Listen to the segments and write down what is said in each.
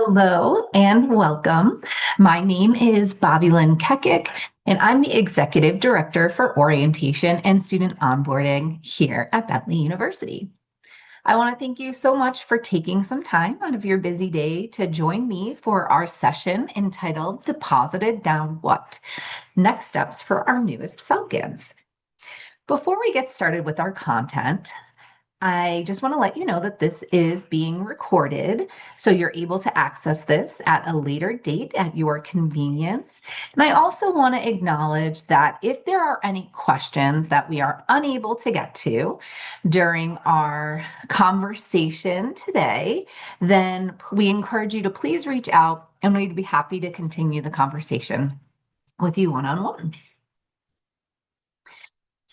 Hello and welcome. My name is Bobby Lynn Kekic, and I'm the Executive Director for Orientation and Student Onboarding here at Bentley University. I want to thank you so much for taking some time out of your busy day to join me for our session entitled Deposited Down What? Next Steps for Our Newest Falcons. Before we get started with our content, I just want to let you know that this is being recorded, so you're able to access this at a later date at your convenience. And I also want to acknowledge that if there are any questions that we are unable to get to during our conversation today, then we encourage you to please reach out and we'd be happy to continue the conversation with you one-on-one.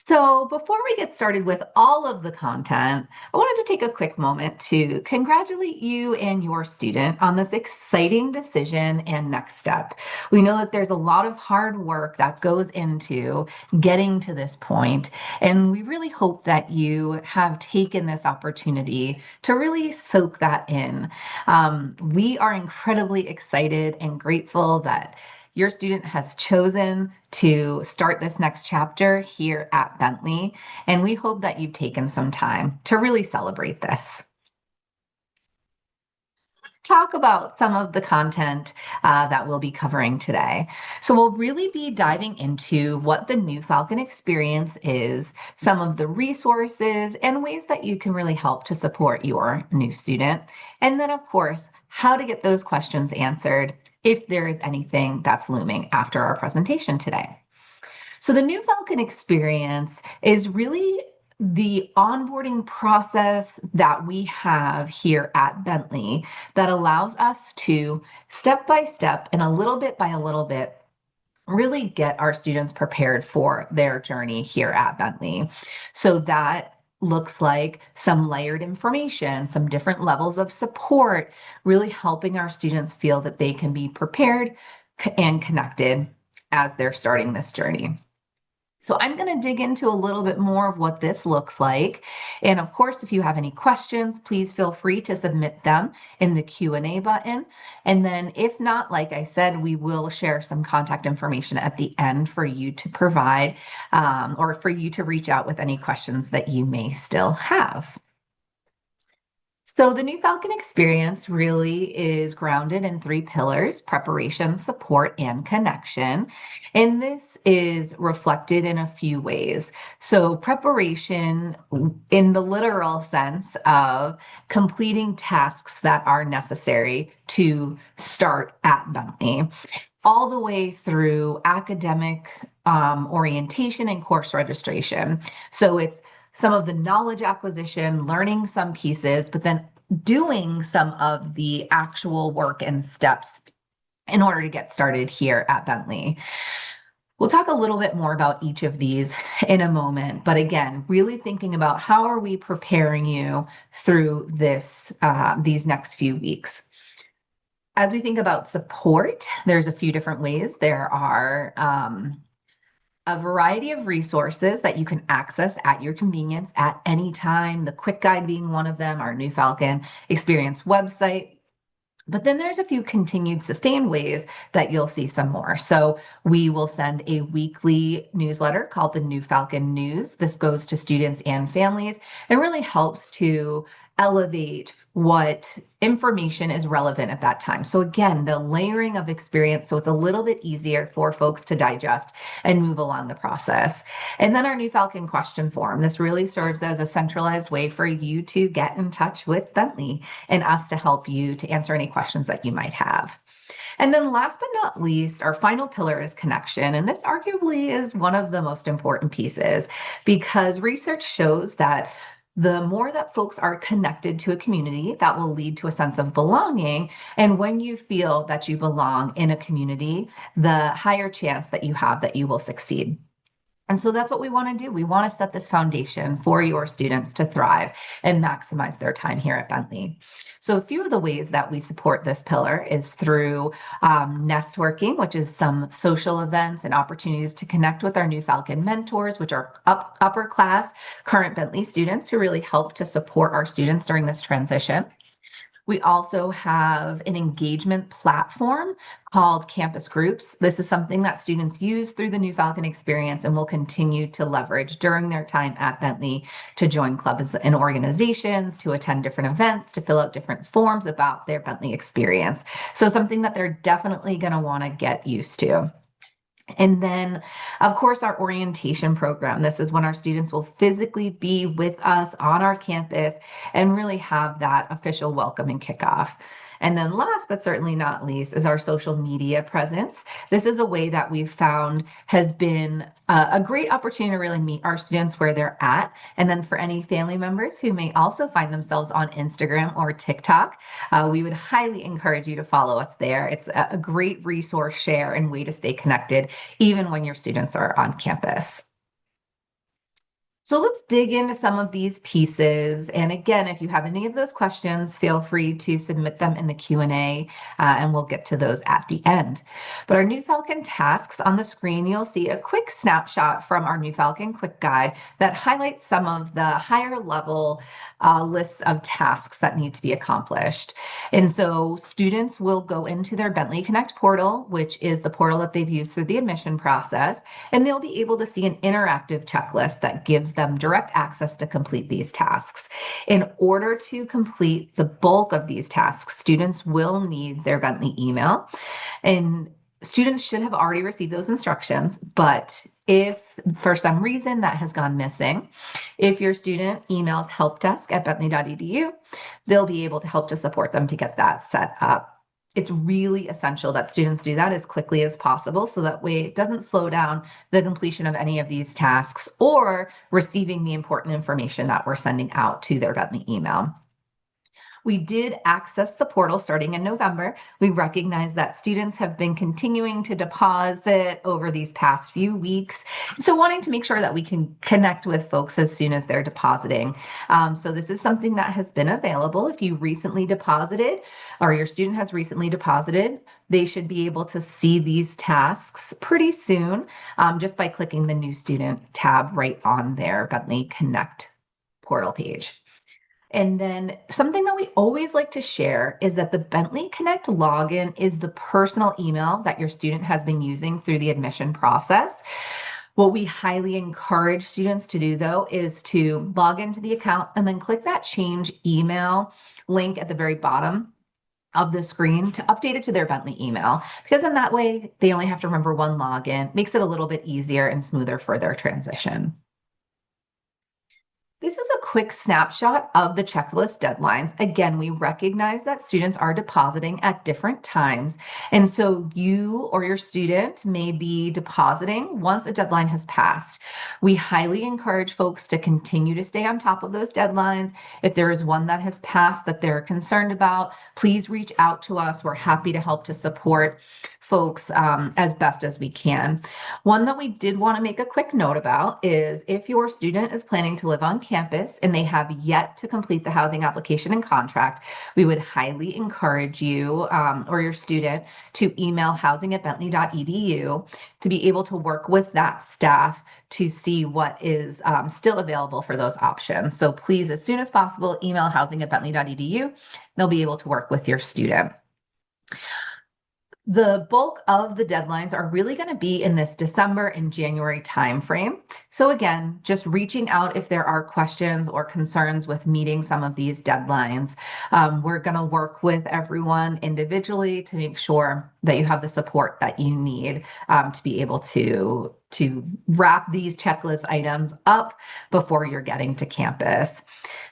So before we get started with all of the content, I wanted to take a quick moment to congratulate you and your student on this exciting decision and next step. We know that there's a lot of hard work that goes into getting to this point, and we really hope that you have taken this opportunity to really soak that in. We are incredibly excited and grateful that your student has chosen to start this next chapter here at Bentley, and we hope that you've taken some time to really celebrate this. Talk about some of the content that we'll be covering today. So we'll really be diving into what the New Falcon experience is, some of the resources and ways that you can really help to support your new student. And then, of course, how to get those questions answered if there is anything that's looming after our presentation today. So the New Falcon experience is really the onboarding process that we have here at Bentley that allows us to step by step and a little bit by a little bit really get our students prepared for their journey here at Bentley. So that looks like some layered information, some different levels of support, really helping our students feel that they can be prepared and connected as they're starting this journey. So I'm going to dig into a little bit more of what this looks like. And of course, if you have any questions, please feel free to submit them in the Q&A button. And then if not, like I said, we will share some contact information at the end for you to provide or for you to reach out with any questions that you may still have. So the New Falcon experience really is grounded in three pillars: preparation, support, and connection. And this is reflected in a few ways. So preparation in the literal sense of completing tasks that are necessary to start at Bentley, all the way through academic orientation and course registration. So it's some of the knowledge acquisition, learning some pieces, but then doing some of the actual work and steps in order to get started here at Bentley. We'll talk a little bit more about each of these in a moment, but again, really thinking about how are we preparing you through these next few weeks. As we think about support, there's a few different ways. There are a variety of resources that you can access at your convenience at any time, the quick guide being one of them, our New Falcon Experience website. But then there's a few continued sustained ways that you'll see some more. So we will send a weekly newsletter called the New Falcon News. This goes to students and families and really helps to elevate what information is relevant at that time. So again, the layering of experience, so it's a little bit easier for folks to digest and move along the process. And then our New Falcon question form. This really serves as a centralized way for you to get in touch with Bentley and us to help you to answer any questions that you might have. And then last but not least, our final pillar is connection. And this arguably is one of the most important pieces because research shows that the more that folks are connected to a community, that will lead to a sense of belonging. And when you feel that you belong in a community, the higher chance that you have that you will succeed. And so that's what we want to do. We want to set this foundation for your students to thrive and maximize their time here at Bentley. So a few of the ways that we support this pillar is through nestworking, which is some social events and opportunities to connect with our New Falcon mentors, which are upper class current Bentley students who really help to support our students during this transition. We also have an engagement platform called Campus Groups. This is something that students use through the New Falcon experience and will continue to leverage during their time at Bentley to join clubs and organizations, to attend different events, to fill out different forms about their Bentley experience. So something that they're definitely going to want to get used to. And then, of course, our orientation program. This is when our students will physically be with us on our campus and really have that official welcome and kickoff. And then last but certainly not least is our social media presence. This is a way that we've found has been a great opportunity to really meet our students where they're at. And then for any family members who may also find themselves on Instagram or TikTok, we would highly encourage you to follow us there. It's a great resource share and way to stay connected, even when your students are on campus. So let's dig into some of these pieces. And again, if you have any of those questions, feel free to submit them in the Q&A, and we'll get to those at the end. But our New Falcon tasks on the screen, you'll see a quick snapshot from our New Falcon quick guide that highlights some of the higher level lists of tasks that need to be accomplished. And so students will go into their Bentley Connect portal, which is the portal that they've used through the admission process, and they'll be able to see an interactive checklist that gives them direct access to complete these tasks. In order to complete the bulk of these tasks, students will need their Bentley email, and students should have already received those instructions, but if for some reason that has gone missing, if your student emails helpdesk@bentley.edu, they'll be able to help to support them to get that set up. It's really essential that students do that as quickly as possible so that way it doesn't slow down the completion of any of these tasks or receiving the important information that we're sending out to their Bentley email. We did access the portal starting in November. We recognize that students have been continuing to deposit over these past few weeks. So wanting to make sure that we can connect with folks as soon as they're depositing. So this is something that has been available. If you recently deposited or your student has recently deposited, they should be able to see these tasks pretty soon, just by clicking the New Student tab right on their Bentley Connect portal page. And then something that we always like to share is that the Bentley Connect login is the personal email that your student has been using through the admission process. What we highly encourage students to do, though, is to log into the account and then click that change email link at the very bottom of the screen to update it to their Bentley email, because in that way they only have to remember one login, makes it a little bit easier and smoother for their transition. This is a quick snapshot of the checklist deadlines. Again, we recognize that students are depositing at different times. And so you or your student may be depositing once a deadline has passed. We highly encourage folks to continue to stay on top of those deadlines. If there is one that has passed that they're concerned about, please reach out to us. We're happy to help to support folks as best as we can. One that we did want to make a quick note about is if your student is planning to live on campus and they have yet to complete the housing application and contract, we would highly encourage you or your student to email housing@bentley.edu to be able to work with that staff to see what is still available for those options. So please, as soon as possible, email housing@bentley.edu. They'll be able to work with your student. The bulk of the deadlines are really going to be in this December and January timeframe. So again, just reaching out if there are questions or concerns with meeting some of these deadlines. We're going to work with everyone individually to make sure that you have the support that you need to be able to wrap these checklist items up before you're getting to campus.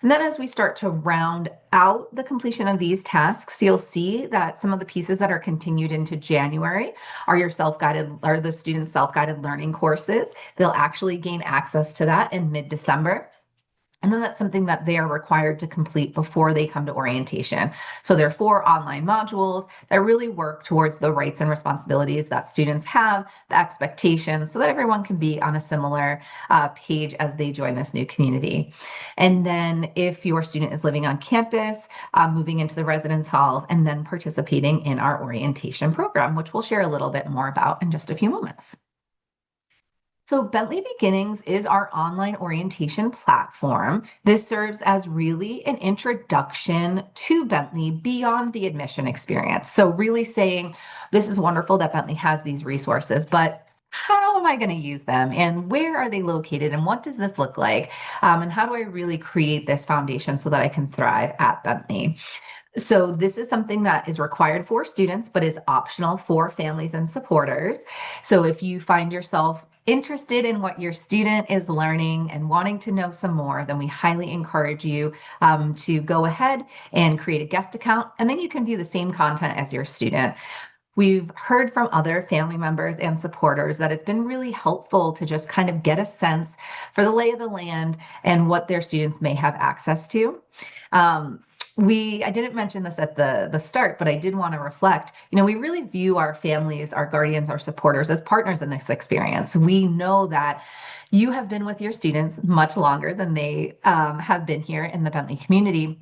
And then as we start to round out the completion of these tasks, you'll see that some of the pieces that are continued into January are your self-guided or the students' self-guided learning courses. They'll actually gain access to that in mid-December. And then that's something that they are required to complete before they come to orientation. So there are 4 online modules that really work towards the rights and responsibilities that students have, the expectations, so that everyone can be on a similar page as they join this new community. And then if your student is living on campus, moving into the residence halls, and then participating in our orientation program, which we'll share a little bit more about in just a few moments. So, Bentley Beginnings is our online orientation platform. This serves as really an introduction to Bentley beyond the admission experience. So, really saying, this is wonderful that Bentley has these resources, but how am I going to use them? And where are they located? And what does this look like? And how do I really create this foundation so that I can thrive at Bentley? So this is something that is required for students, but is optional for families and supporters. So if you find yourself interested in what your student is learning and wanting to know some more, then we highly encourage you to go ahead and create a guest account, and then you can view the same content as your student. We've heard from other family members and supporters that it's been really helpful to just kind of get a sense for the lay of the land and what their students may have access to. Um, I didn't mention this at the start, but I did want to reflect. We really view our families, our guardians, our supporters as partners in this experience. We know that you have been with your students much longer than they have been here in the Bentley community.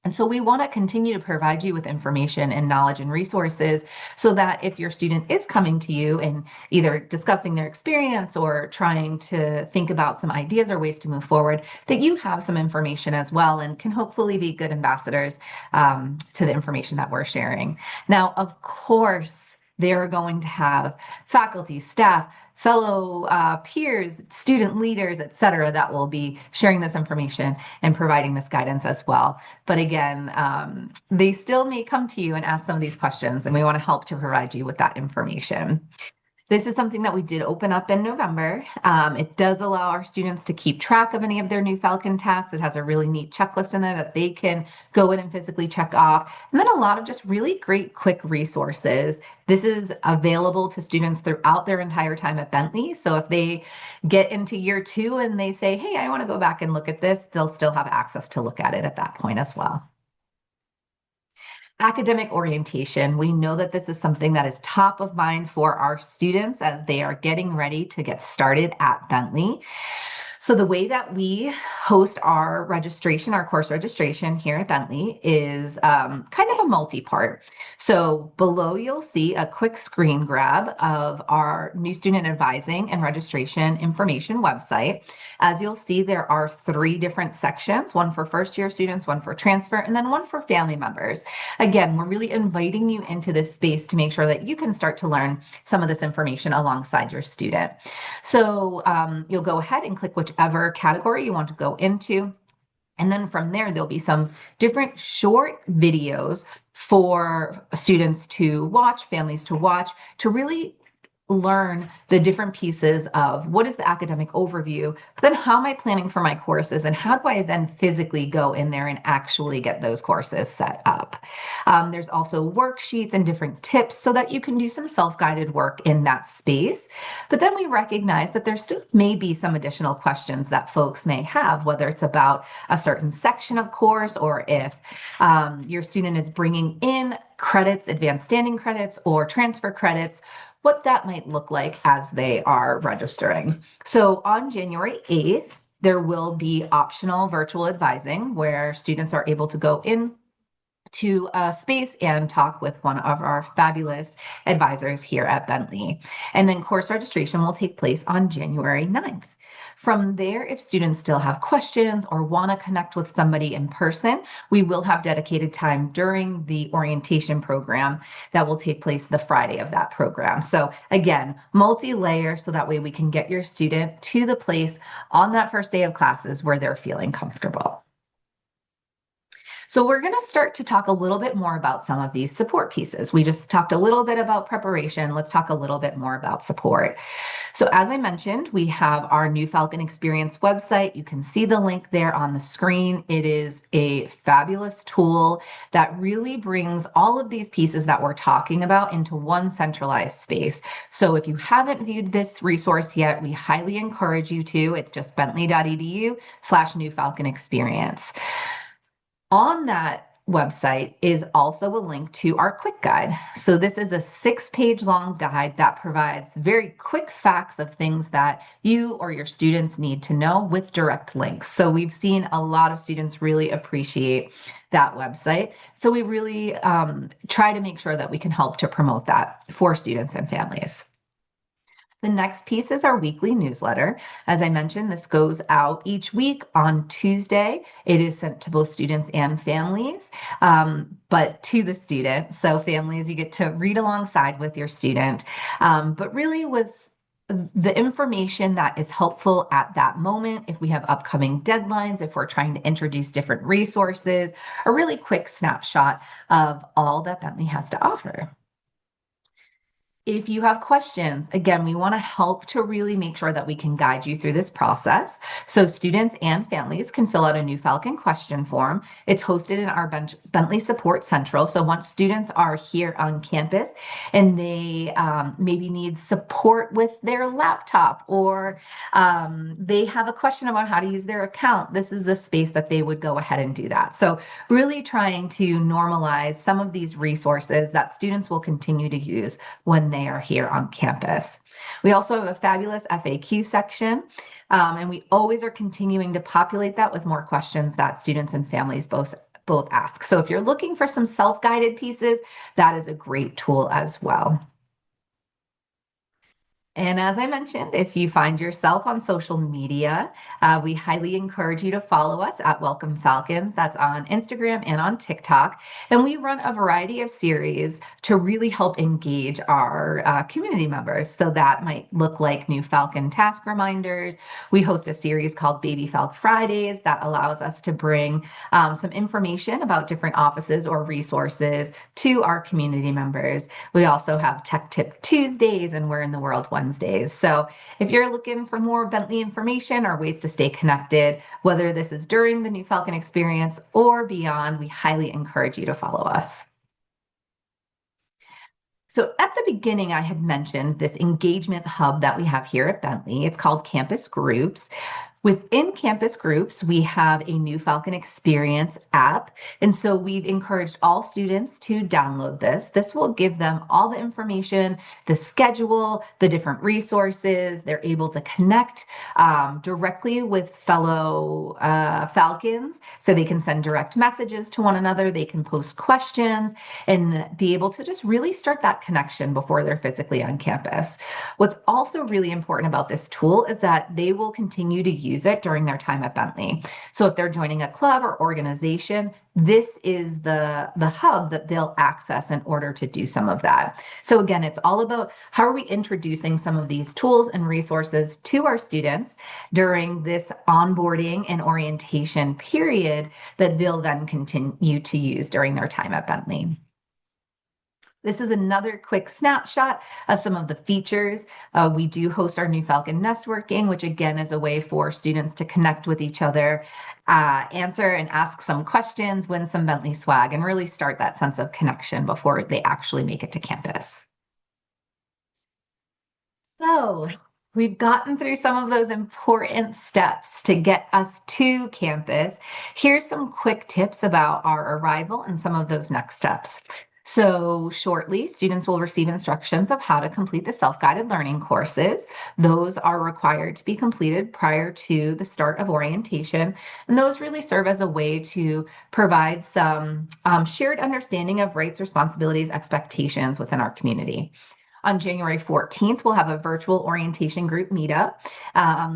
And so we want to continue to provide you with information and knowledge and resources so that if your student is coming to you and either discussing their experience or trying to think about some ideas or ways to move forward, that you have some information as well and can hopefully be good ambassadors to the information that we're sharing. Now, of course, they're going to have faculty, staff, fellow peers, student leaders, et cetera, that will be sharing this information and providing this guidance as well. But again, they still may come to you and ask some of these questions, and we want to help to provide you with that information. This is something that we did open up in November. It does allow our students to keep track of any of their new Falcon tasks. It has a really neat checklist in there that they can go in and physically check off. And then a lot of just really great quick resources. This is available to students throughout their entire time at Bentley. So if they get into year 2 and they say, hey, I want to go back and look at this, they'll still have access to look at it at that point as well. Academic orientation. We know that this is something that is top of mind for our students as they are getting ready to get started at Bentley. So the way that we host our registration, our course registration here at Bentley is kind of a multi-part. So below you'll see a quick screen grab of our new student advising and registration information website. As you'll see, there are 3 different sections, one for first year students, one for transfer, and then one for family members. Again, we're really inviting you into this space to make sure that you can start to learn some of this information alongside your student. So you'll go ahead and click whichever category you want to go into. And then from there, there'll be some different short videos for students to watch, families to watch, to really learn the different pieces of what is the academic overview, but then how am I planning for my courses and how do I then physically go in there and actually get those courses set up. There's also worksheets and different tips so that you can do some self-guided work in that space. But then we recognize that there still may be some additional questions that folks may have, whether it's about a certain section of course or if your student is bringing in credits, advanced standing credits or transfer credits, what that might look like as they are registering. So on January 8th, there will be optional virtual advising where students are able to go in to a space and talk with one of our fabulous advisors here at Bentley. And then course registration will take place on January 9th. From there, if students still have questions or want to connect with somebody in person, we will have dedicated time during the orientation program that will take place the Friday of that program. So again, multi-layer so that way we can get your student to the place on that first day of classes where they're feeling comfortable. So we're going to start to talk a little bit more about some of these support pieces. We just talked a little bit about preparation. Let's talk a little bit more about support. So as I mentioned, we have our new Falcon Experience website. You can see the link there on the screen. It is a fabulous tool that really brings all of these pieces that we're talking about into one centralized space. So if you haven't viewed this resource yet, we highly encourage you to. It's just bentley.edu/new Falcon Experience. On that website is also a link to our quick guide. So this is a 6-page long guide that provides very quick facts of things that you or your students need to know with direct links. So we've seen a lot of students really appreciate that website. So we really try to make sure that we can help to promote that for students and families. The next piece is our weekly newsletter. As I mentioned, this goes out each week on Tuesday. It is sent to both students and families, but to the student. So, families, you get to read alongside with your student, but really with the information that is helpful at that moment. If we have upcoming deadlines, if we're trying to introduce different resources, a really quick snapshot of all that Bentley has to offer. If you have questions, again, we want to help to really make sure that we can guide you through this process. So students and families can fill out a new Falcon question form. It's hosted in our Bentley Support Central. So once students are here on campus and they maybe need support with their laptop or they have a question about how to use their account, this is the space that they would go ahead and do that. So really trying to normalize some of these resources that students will continue to use when they are here on campus. We also have a fabulous FAQ section, and we always are continuing to populate that with more questions that students and families both ask. So if you're looking for some self-guided pieces, that is a great tool as well. And as I mentioned, if you find yourself on social media, we highly encourage you to follow us at Welcome Falcons. That's on Instagram and on TikTok. And we run a variety of series to really help engage our community members. So that might look like new Falcon task reminders. We host a series called Baby Falc Fridays that allows us to bring some information about different offices or resources to our community members. We also have Tech Tip Tuesdays and Where in the World Wednesdays. So if you're looking for more Bentley information or ways to stay connected, whether this is during the New Falcon experience or beyond, we highly encourage you to follow us. So at the beginning, I had mentioned this engagement hub that we have here at Bentley. It's called Campus Groups. Within Campus Groups, we have a new Falcon Experience app. And so we've encouraged all students to download this. This will give them all the information, the schedule, the different resources. They're able to connect directly with fellow Falcons. So they can send direct messages to one another. They can post questions and be able to just really start that connection before they're physically on campus. What's also really important about this tool is that they will continue to use it during their time at Bentley. So if they're joining a club or organization, this is the hub that they'll access in order to do some of that. So again, it's all about how are we introducing some of these tools and resources to our students during this onboarding and orientation period that they'll then continue to use during their time at Bentley. This is another quick snapshot of some of the features. We do host our New Falcon Networking, which again is a way for students to connect with each other, answer and ask some questions, win some Bentley swag, and really start that sense of connection before they actually make it to campus. So we've gotten through some of those important steps to get us to campus. Here's some quick tips about our arrival and some of those next steps. So shortly, students will receive instructions of how to complete the self-guided learning courses. Those are required to be completed prior to the start of orientation. And those really serve as a way to provide some shared understanding of rights, responsibilities, expectations within our community. On January 14th, we'll have a virtual orientation group meetup.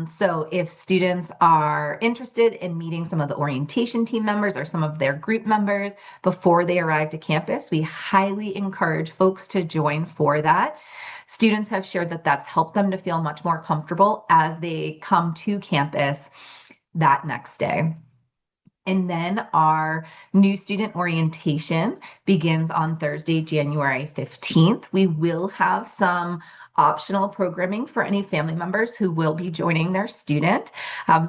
So if students are interested in meeting some of the orientation team members or some of their group members before they arrive to campus, we highly encourage folks to join for that. Students have shared that that's helped them to feel much more comfortable as they come to campus that next day. And then our new student orientation begins on Thursday, January 15th. We will have some optional programming for any family members who will be joining their student.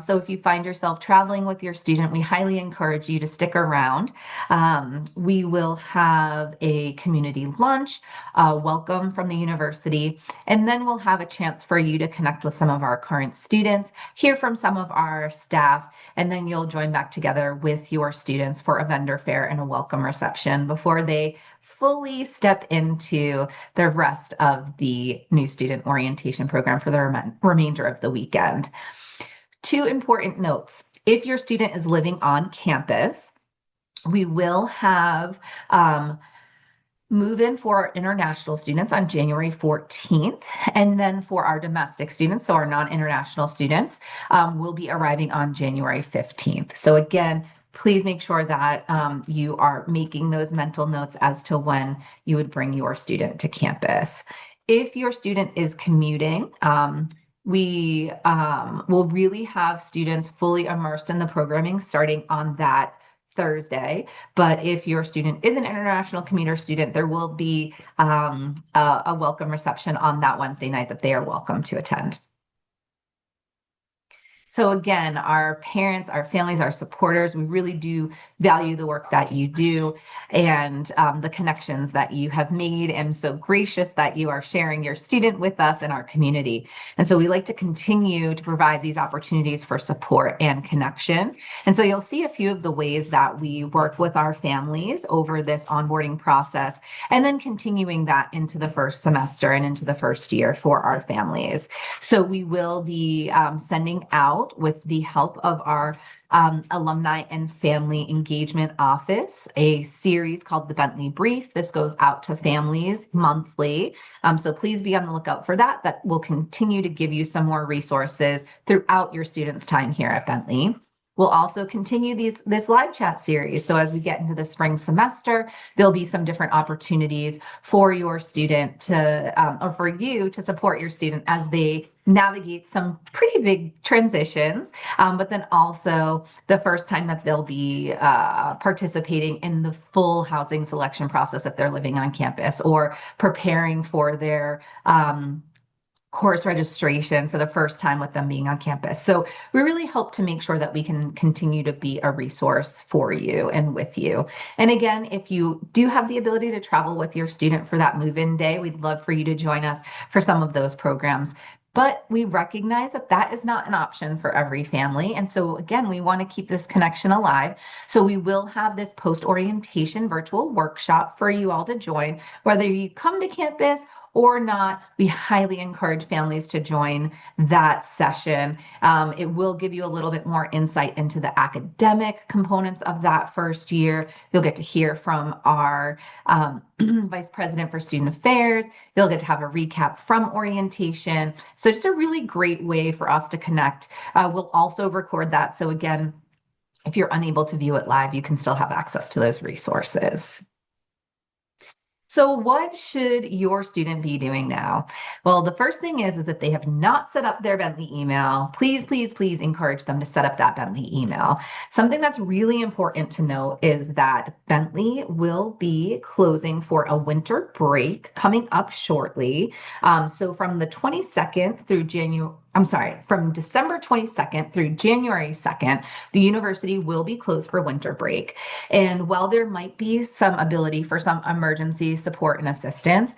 So if you find yourself traveling with your student, we highly encourage you to stick around. We will have a community lunch, welcome from the university, and then we'll have a chance for you to connect with some of our current students, hear from some of our staff, and then you'll join back together with your students for a vendor fair and a welcome reception before they fully step into the rest of the new student orientation program for the remainder of the weekend. Two important notes. If your student is living on campus, we will have move in for our international students on January 14th. And then for our domestic students, so our non-international students, will be arriving on January 15th. So again, please make sure that you are making those mental notes as to when you would bring your student to campus. If your student is commuting, we will really have students fully immersed in the programming starting on that Thursday. But if your student is an international commuter student, there will be a welcome reception on that Wednesday night that they are welcome to attend. So again, our parents, our families, our supporters, we really do value the work that you do and the connections that you have made, and so gracious that you are sharing your student with us and our community. And so we like to continue to provide these opportunities for support and connection. And so you'll see a few of the ways that we work with our families over this onboarding process, and then continuing that into the first semester and into the first year for our families. So we will be sending out, with the help of our Alumni and Family Engagement Office, a series called the Bentley Brief. This goes out to families monthly. So please be on the lookout for that. That will continue to give you some more resources throughout your students' time here at Bentley. We'll also continue this live chat series. So as we get into the spring semester, there'll be some different opportunities for your student to, or for you to support your student as they navigate some pretty big transitions, but then also the first time that they'll be participating in the full housing selection process if they're living on campus, or preparing for their course registration for the first time with them being on campus. So we really hope to make sure that we can continue to be a resource for you and with you. And again, if you do have the ability to travel with your student for that move-in day, we'd love for you to join us for some of those programs. But we recognize that that is not an option for every family. And so again, we want to keep this connection alive. So we will have this post-orientation virtual workshop for you all to join, whether you come to campus or not. We highly encourage families to join that session. It will give you a little bit more insight into the academic components of that first year. You'll get to hear from our Vice President for Student Affairs. You'll get to have a recap from orientation. So just a really great way for us to connect. We'll also record that. So again, if you're unable to view it live, you can still have access to those resources. So what should your student be doing now? Well, the first thing is if they have not set up their Bentley email, please, please, please encourage them to set up that Bentley email. Something that's really important to note is that Bentley will be closing for a winter break coming up shortly. So from the 22nd through from December 22nd through January 2nd, the university will be closed for winter break. And while there might be some ability for some emergency support and assistance,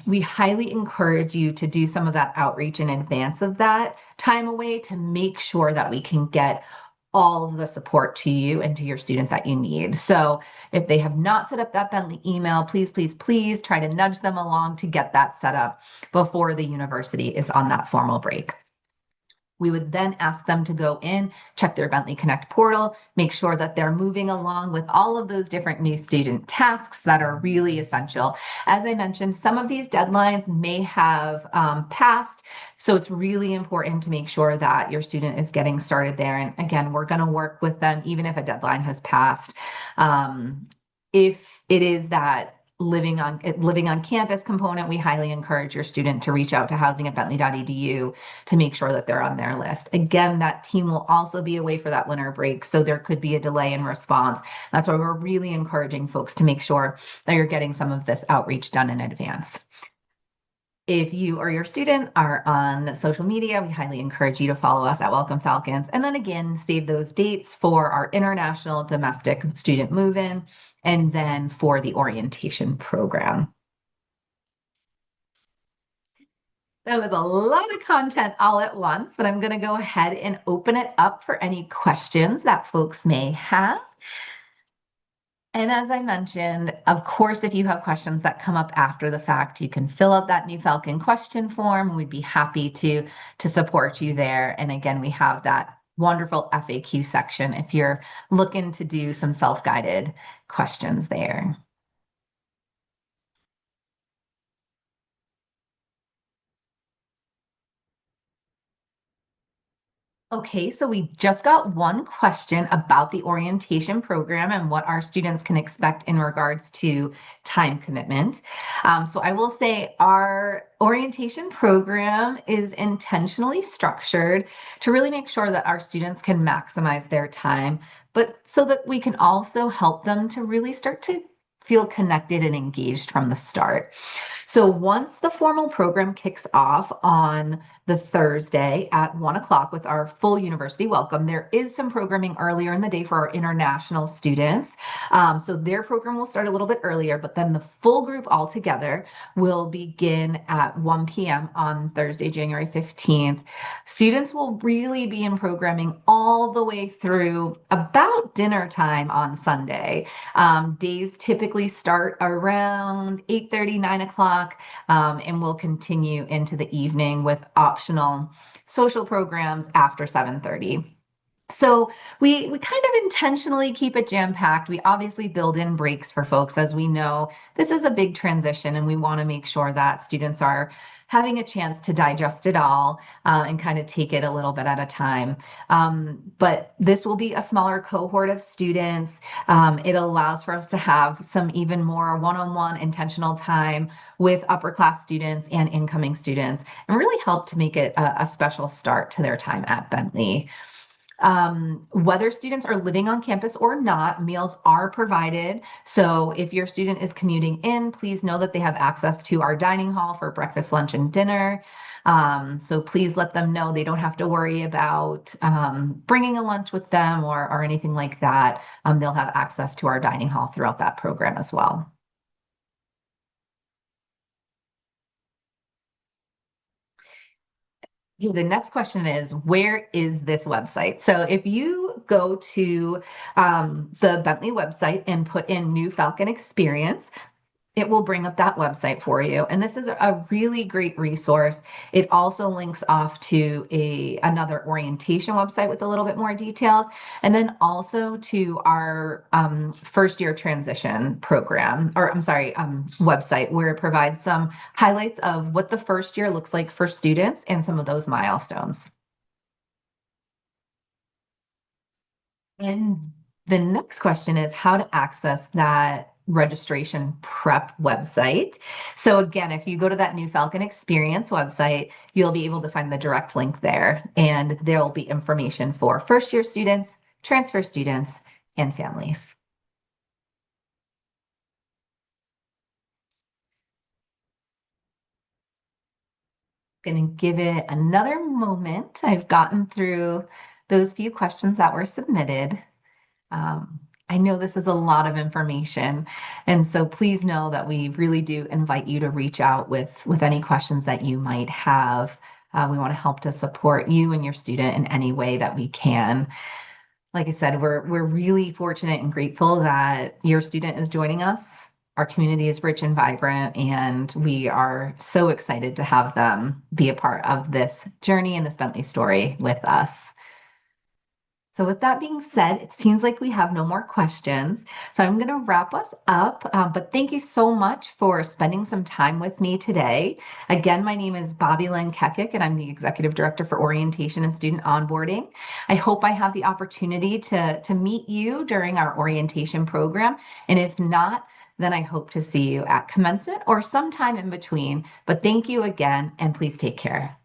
we highly encourage you to do some of that outreach in advance of that time away to make sure that we can get all of the support to you and to your student that you need. So if they have not set up that Bentley email, please, please, please try to nudge them along to get that set up before the university is on that formal break. We would then ask them to go in, check their Bentley Connect portal, make sure that they're moving along with all of those different new student tasks that are really essential. As I mentioned, some of these deadlines may have passed, so it's really important to make sure that your student is getting started there. And again, we're going to work with them even if a deadline has passed. If it is that living on campus component, we highly encourage your student to reach out to housing@bentley.edu to make sure that they're on their list. Again, that team will also be away for that winter break, so there could be a delay in response. That's why we're really encouraging folks to make sure that you're getting some of this outreach done in advance. If you or your student are on social media, we highly encourage you to follow us at Welcome Falcons. And then again, save those dates for our international domestic student move-in and then for the orientation program. That was a lot of content all at once, but I'm going to go ahead and open it up for any questions that folks may have. And as I mentioned, of course, if you have questions that come up after the fact, you can fill out that New Falcon question form. We'd be happy to support you there. And again, we have that wonderful FAQ section if you're looking to do some self-guided questions there. Okay, so we just got one question about the orientation program and what our students can expect in regards to time commitment. So I will say our orientation program is intentionally structured to really make sure that our students can maximize their time, but so that we can also help them to really start to feel connected and engaged from the start. So once the formal program kicks off on the Thursday at 1 o'clock with our full university welcome, there is some programming earlier in the day for our international students. So their program will start a little bit earlier, but then the full group all together will begin at 1 p.m. on Thursday, January 15th. Students will really be in programming all the way through about dinner time on Sunday. Days typically start around 8:30, 9 o'clock, and will continue into the evening with optional social programs after 7:30. So we kind of intentionally keep it jam-packed. We obviously build in breaks for folks as we know this is a big transition and we want to make sure that students are having a chance to digest it all and kind of take it a little bit at a time. But this will be a smaller cohort of students. It allows for us to have some even more one-on-one intentional time with upper class students and incoming students and really help to make it a special start to their time at Bentley. Whether students are living on campus or not, meals are provided. So if your student is commuting in, please know that they have access to our dining hall for breakfast, lunch, and dinner. So please let them know they don't have to worry about bringing a lunch with them or anything like that. They'll have access to our dining hall throughout that program as well. Okay, the next question is, where is this website? So if you go to the Bentley website and put in New Falcon Experience, it will bring up that website for you. And this is a really great resource. It also links off to another orientation website with a little bit more details, and then also to our first year transition program, or I'm sorry, website, where it provides some highlights of what the first year looks like for students and some of those milestones. And the next question is how to access that registration prep website. So again, if you go to that New Falcon Experience website, you'll be able to find the direct link there, and there will be information for first year students, transfer students, and families. Going to give it another moment. I've gotten through those few questions that were submitted. Um, I know this is a lot of information, and so please know that we really do invite you to reach out with any questions that you might have. We want to help to support you and your student in any way that we can. Like I said, we're really fortunate and grateful that your student is joining us. Our community is rich and vibrant, and we are so excited to have them be a part of this journey and this Bentley story with us. So with that being said, it seems like we have no more questions. So I'm going to wrap us up. But thank you so much for spending some time with me today. Again, my name is Bobby Lynn Kekic, and I'm the Executive Director for Orientation and Student Onboarding. I hope I have the opportunity to meet you during our orientation program. And if not, then I hope to see you at commencement or sometime in between. But thank you again, and please take care.